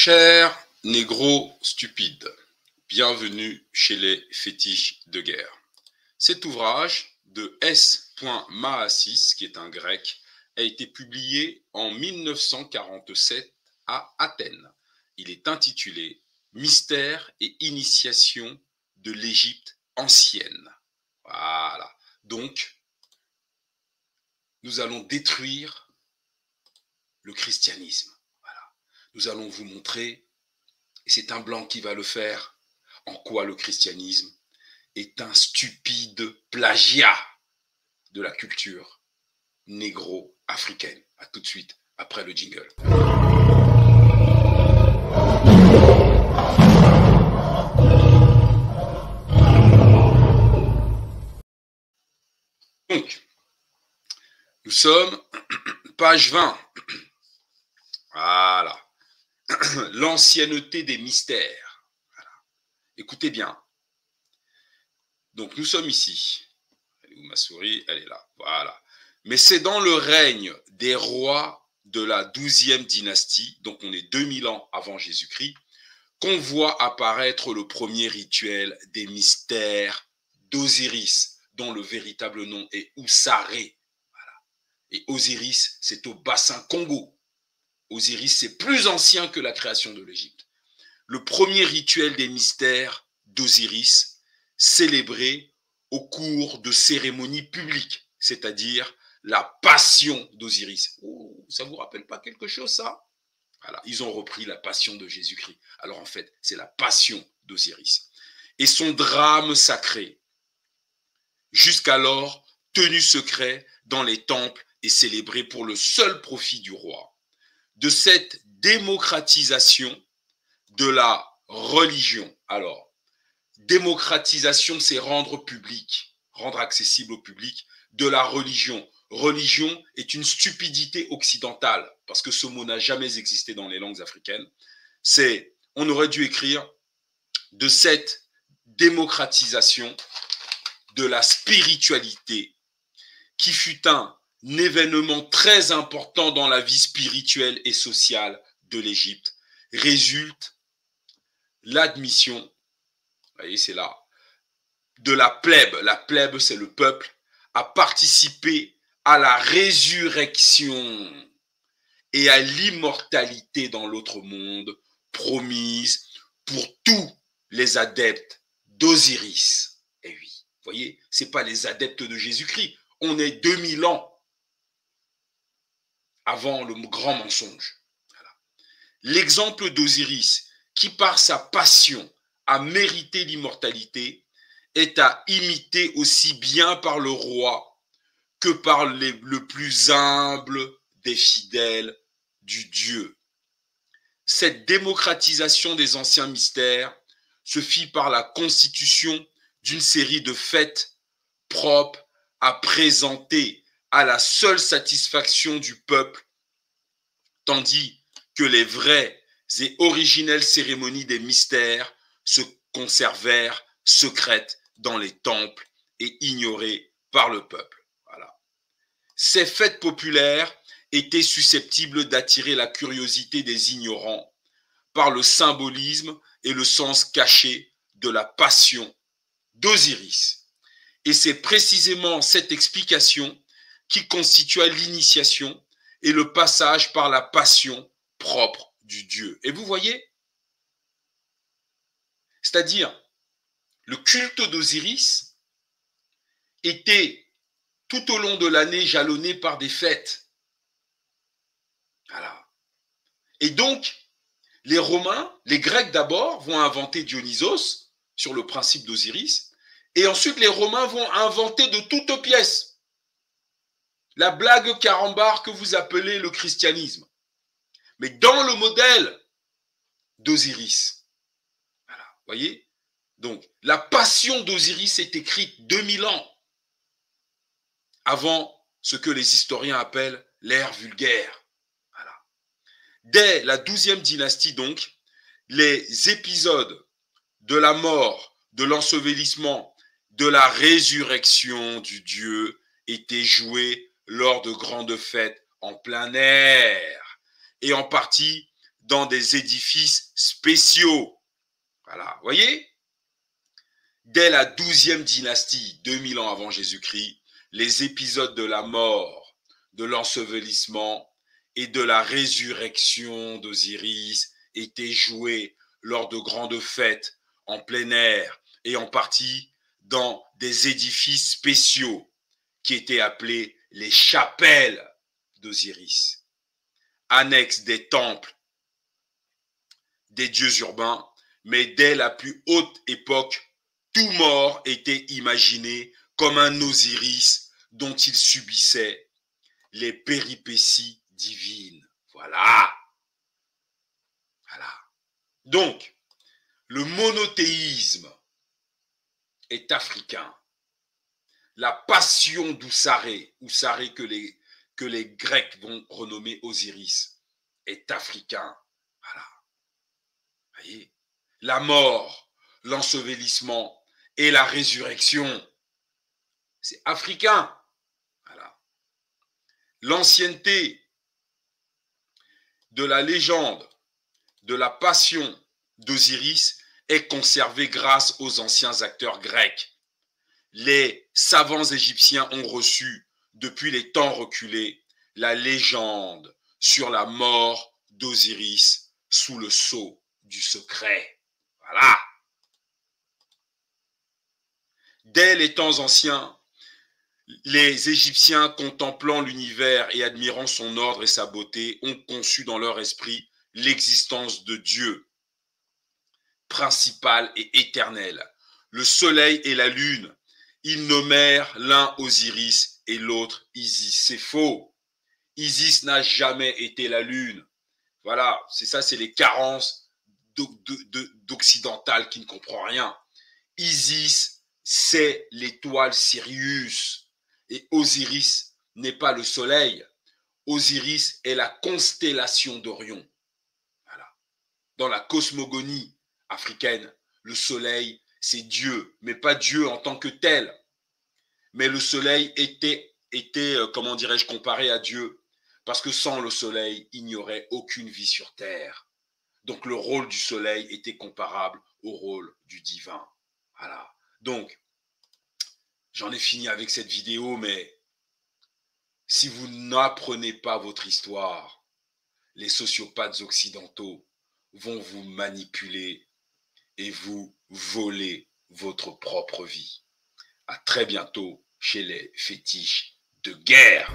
Chers négros stupides, bienvenue chez les fétiches de guerre. Cet ouvrage de S. Mahasis, qui est un grec, a été publié en 1947 à Athènes. Il est intitulé « Mystère et initiation de l'Égypte ancienne ». Voilà. Donc, nous allons détruire le christianisme. Voilà. Nous allons vous montrer, et c'est un blanc qui va le faire, en quoi le christianisme est un stupide plagiat de la culture négro-africaine. A tout de suite, après le jingle. Donc, nous sommes page 20. Voilà. L'ancienneté des mystères. Voilà. Écoutez bien. Donc, nous sommes ici. Elle est où ma souris? Elle est là. Voilà. Mais c'est dans le règne des rois de la 12e dynastie, donc on est 2000 ans avant Jésus-Christ, qu'on voit apparaître le premier rituel des mystères d'Osiris, dont le véritable nom est Oussaré. Voilà. Et Osiris, c'est au bassin Congo. Osiris, c'est plus ancien que la création de l'Égypte. Le premier rituel des mystères d'Osiris, célébré au cours de cérémonies publiques, c'est-à-dire la passion d'Osiris. Oh, ça ne vous rappelle pas quelque chose, ça? Voilà, ils ont repris la passion de Jésus-Christ. Alors en fait, c'est la passion d'Osiris. Et son drame sacré, jusqu'alors tenu secret dans les temples et célébré pour le seul profit du roi. De cette démocratisation de la religion. Alors, démocratisation, c'est rendre public, rendre accessible au public de la religion. Religion est une stupidité occidentale, parce que ce mot n'a jamais existé dans les langues africaines. On aurait dû écrire de cette démocratisation de la spiritualité, qui fut un événement très important dans la vie spirituelle et sociale de l'Égypte, résulte l'admission, vous voyez, c'est là, de la plèbe. La plèbe, c'est le peuple, à participer à la résurrection et à l'immortalité dans l'autre monde promise pour tous les adeptes d'Osiris. Et oui, vous voyez, ce n'est pas les adeptes de Jésus-Christ. On est 2000 ans avant le grand mensonge. Voilà. L'exemple d'Osiris, qui par sa passion a mérité l'immortalité, est à imiter aussi bien par le roi que par le plus humble des fidèles du Dieu. Cette démocratisation des anciens mystères se fit par la constitution d'une série de fêtes propres à présenter à la seule satisfaction du peuple, tandis que les vraies et originelles cérémonies des mystères se conservèrent secrètes dans les temples et ignorées par le peuple. Voilà. Ces fêtes populaires étaient susceptibles d'attirer la curiosité des ignorants par le symbolisme et le sens caché de la passion d'Osiris. Et c'est précisément cette explication qui constitua l'initiation et le passage par la passion propre du Dieu. Et vous voyez, c'est-à-dire, le culte d'Osiris était tout au long de l'année jalonné par des fêtes. Voilà. Et donc, les Romains, les Grecs d'abord, vont inventer Dionysos sur le principe d'Osiris, et ensuite les Romains vont inventer de toutes pièces la blague carambar que vous appelez le christianisme. Mais dans le modèle d'Osiris. Voilà, vous voyez? Donc, la passion d'Osiris est écrite 2000 ans avant ce que les historiens appellent l'ère vulgaire. Voilà. Dès la 12e dynastie, donc, les épisodes de la mort, de l'ensevelissement, de la résurrection du Dieu étaient joués lors de grandes fêtes en plein air et en partie dans des édifices spéciaux. Voilà, vous voyez? Dès la 12e dynastie, 2000 ans avant Jésus-Christ, les épisodes de la mort, de l'ensevelissement et de la résurrection d'Osiris étaient joués lors de grandes fêtes en plein air et en partie dans des édifices spéciaux qui étaient appelés les chapelles d'Osiris, annexes des temples des dieux urbains, mais dès la plus haute époque, tout mort était imaginé comme un Osiris dont il subissait les péripéties divines. Voilà. Voilà. Donc, le monothéisme est africain. La passion d'Oussaré, Oussaré que les Grecs vont renommer Osiris, est africain. Voilà. Voyez, la mort, l'ensevelissement et la résurrection, c'est africain. Voilà. L'ancienneté de la légende, de la passion d'Osiris est conservée grâce aux anciens acteurs grecs. Les savants égyptiens ont reçu, depuis les temps reculés, la légende sur la mort d'Osiris sous le sceau du secret. Voilà. Dès les temps anciens, les Égyptiens, contemplant l'univers et admirant son ordre et sa beauté, ont conçu dans leur esprit l'existence de Dieu, principal et éternel. Le soleil et la lune, ils nommèrent l'un Osiris et l'autre Isis. C'est faux. Isis n'a jamais été la lune. Voilà, c'est ça, c'est les carences d'occidental qui ne comprend rien. Isis, c'est l'étoile Sirius. Et Osiris n'est pas le soleil. Osiris est la constellation d'Orion. Voilà. Dans la cosmogonie africaine, le soleil, c'est Dieu, mais pas Dieu en tant que tel. Mais le soleil était comment dirais-je, comparé à Dieu, parce que sans le soleil, il n'y aurait aucune vie sur terre. Donc le rôle du soleil était comparable au rôle du divin. Voilà. Donc, j'en ai fini avec cette vidéo, mais si vous n'apprenez pas votre histoire, les sociopathes occidentaux vont vous manipuler et vous voler votre propre vie. À très bientôt chez les fétiches de guerre.